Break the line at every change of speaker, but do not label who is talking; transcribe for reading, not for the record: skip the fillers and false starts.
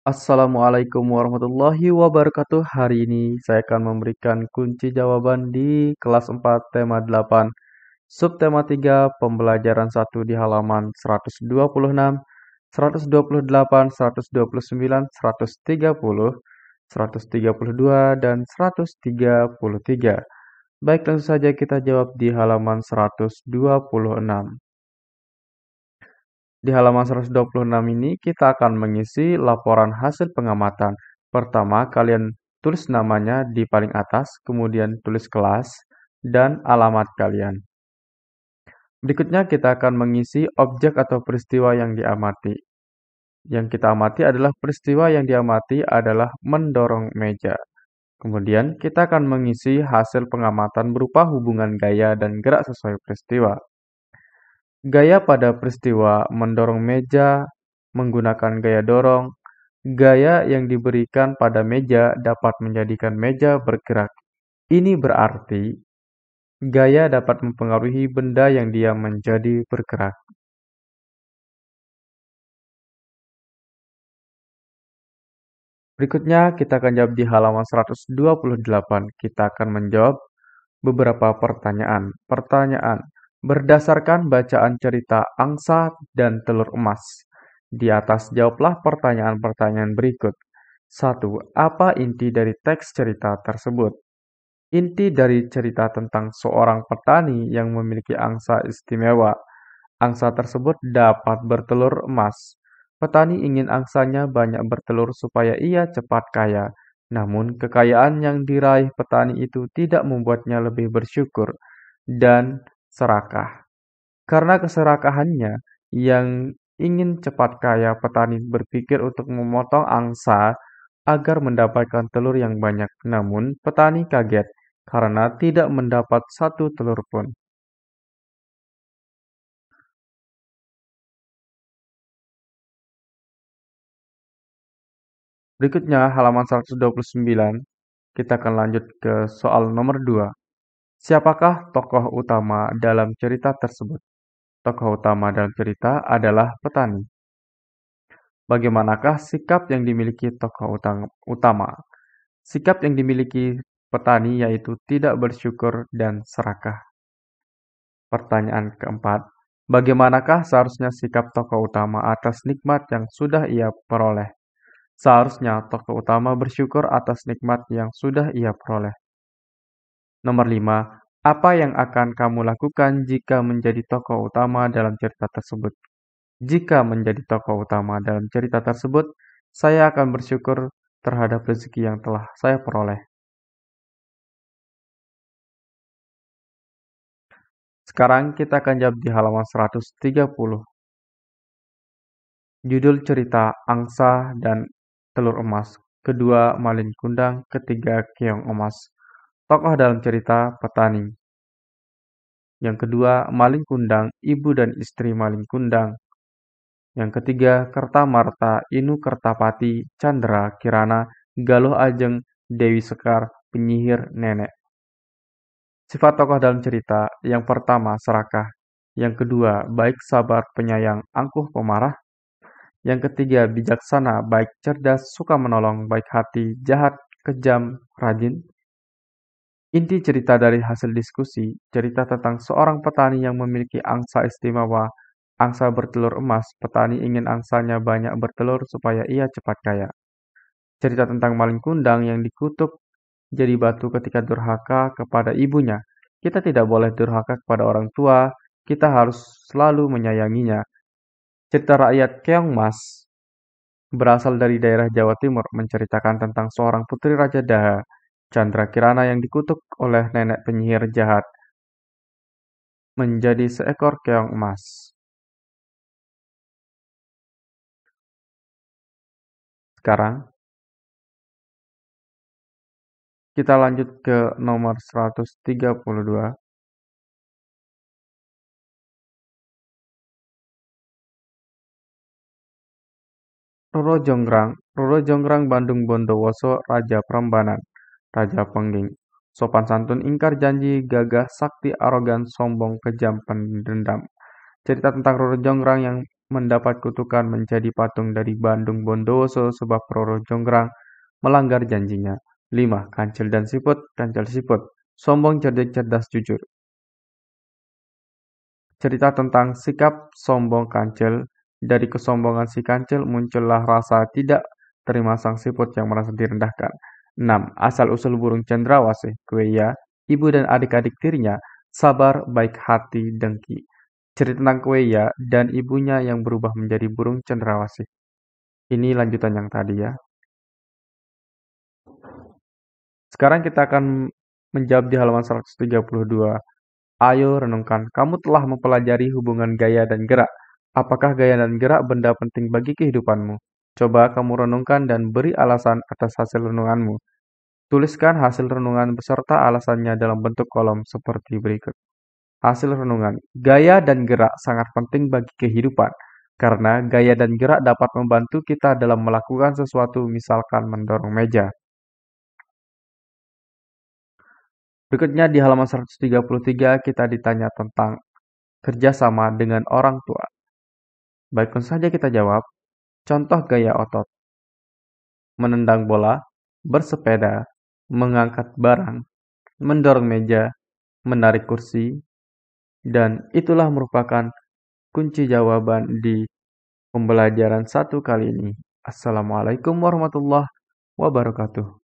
Assalamualaikum warahmatullahi wabarakatuh. Hari ini saya akan memberikan kunci jawaban di kelas 4 tema 8. Subtema 3 pembelajaran 1 di halaman 126, 128, 129, 130, 132, dan 133. Baik, langsung saja kita jawab di halaman 126. Di halaman 126 ini kita akan mengisi laporan hasil pengamatan. Pertama, kalian tulis namanya di paling atas, kemudian tulis kelas dan alamat kalian. Berikutnya kita akan mengisi objek atau peristiwa yang diamati. Yang kita amati adalah peristiwa yang diamati adalah mendorong meja. Kemudian kita akan mengisi hasil pengamatan berupa hubungan gaya dan gerak sesuai peristiwa. Gaya pada peristiwa mendorong meja menggunakan gaya dorong. Gaya yang diberikan pada meja dapat menjadikan meja bergerak. Ini berarti gaya dapat mempengaruhi benda yang diam menjadi bergerak. Berikutnya kita akan jawab di halaman 128. Kita akan menjawab beberapa pertanyaan. Pertanyaan: berdasarkan bacaan cerita angsa dan telur emas. Di atas jawablah pertanyaan-pertanyaan berikut. 1. Apa inti dari teks cerita tersebut? Inti dari cerita tentang seorang petani yang memiliki angsa istimewa. Angsa tersebut dapat bertelur emas. Petani ingin angsanya banyak bertelur supaya ia cepat kaya. Namun, kekayaan yang diraih petani itu tidak membuatnya lebih bersyukur dan serakah. Karena keserakahannya yang ingin cepat kaya, petani berpikir untuk memotong angsa agar mendapatkan telur yang banyak. Namun, petani kaget karena tidak mendapat satu telur pun. Berikutnya, halaman 129, kita akan lanjut ke soal nomor 2. Siapakah tokoh utama dalam cerita tersebut? Tokoh utama dalam cerita adalah petani. Bagaimanakah sikap yang dimiliki tokoh utama? Sikap yang dimiliki petani yaitu tidak bersyukur dan serakah. Pertanyaan keempat, bagaimanakah seharusnya sikap tokoh utama atas nikmat yang sudah ia peroleh? Seharusnya tokoh utama bersyukur atas nikmat yang sudah ia peroleh. Nomor 5. Apa yang akan kamu lakukan jika menjadi tokoh utama dalam cerita tersebut? Jika menjadi tokoh utama dalam cerita tersebut, saya akan bersyukur terhadap rezeki yang telah saya peroleh. Sekarang kita akan jawab di halaman 130. Judul cerita Angsa dan Telur Emas. Kedua, Malin Kundang. Ketiga, Keong Emas. Tokoh dalam cerita petani. Yang kedua, Malin Kundang, ibu dan istri Malin Kundang. Yang ketiga, Kertamarta, Inu Kertapati, Chandra Kirana, Galuh Ajeng, Dewi Sekar, penyihir nenek. Sifat tokoh dalam cerita: yang pertama, serakah. Yang kedua, baik, sabar, penyayang, angkuh, pemarah. Yang ketiga, bijaksana, baik, cerdas, suka menolong, baik hati, jahat, kejam, rajin. Inti cerita dari hasil diskusi, cerita tentang seorang petani yang memiliki angsa istimewa. Angsa bertelur emas, petani ingin angsanya banyak bertelur supaya ia cepat kaya. Cerita tentang maling kundang yang dikutuk jadi batu ketika durhaka kepada ibunya. Kita tidak boleh durhaka kepada orang tua, kita harus selalu menyayanginya. Cerita rakyat Keong Mas berasal dari daerah Jawa Timur, menceritakan tentang seorang putri Raja Daha, Chandra Kirana yang dikutuk oleh nenek penyihir jahat menjadi seekor keong emas. Sekarang kita lanjut ke nomor 132. Roro Jonggrang Bandung Bondowoso Raja Prambanan, Raja Pengging. Sopan santun, ingkar janji, gagah, sakti, arogan, sombong, kejam, pendendam. Cerita tentang Roro Jonggrang yang mendapat kutukan menjadi patung dari Bandung Bondowoso sebab Roro Jonggrang melanggar janjinya. 5. Kancil dan Siput, Kancil Siput, sombong cerdik cerdas jujur. Cerita tentang sikap sombong Kancil. Dari kesombongan si Kancil muncullah rasa tidak terima sang siput yang merasa direndahkan. 6. Asal-usul burung cendrawasih, Kueya, ibu dan adik-adik tirinya, sabar, baik hati, dengki. Cerita tentang Kueya dan ibunya yang berubah menjadi burung cendrawasih. Ini lanjutan yang tadi ya. Sekarang kita akan menjawab di halaman 132. Ayo renungkan, kamu telah mempelajari hubungan gaya dan gerak. Apakah gaya dan gerak benda penting bagi kehidupanmu? Coba kamu renungkan dan beri alasan atas hasil renunganmu. Tuliskan hasil renungan beserta alasannya dalam bentuk kolom seperti berikut. Hasil renungan. Gaya dan gerak sangat penting bagi kehidupan. Karena gaya dan gerak dapat membantu kita dalam melakukan sesuatu, misalkan mendorong meja. Berikutnya di halaman 133 kita ditanya tentang kerjasama dengan orang tua. Baik, langsung saja kita jawab. Contoh gaya otot. Menendang bola, bersepeda, mengangkat barang, mendorong meja, menarik kursi, dan itulah merupakan kunci jawaban di pembelajaran 1 kali ini. Assalamualaikum warahmatullahi wabarakatuh.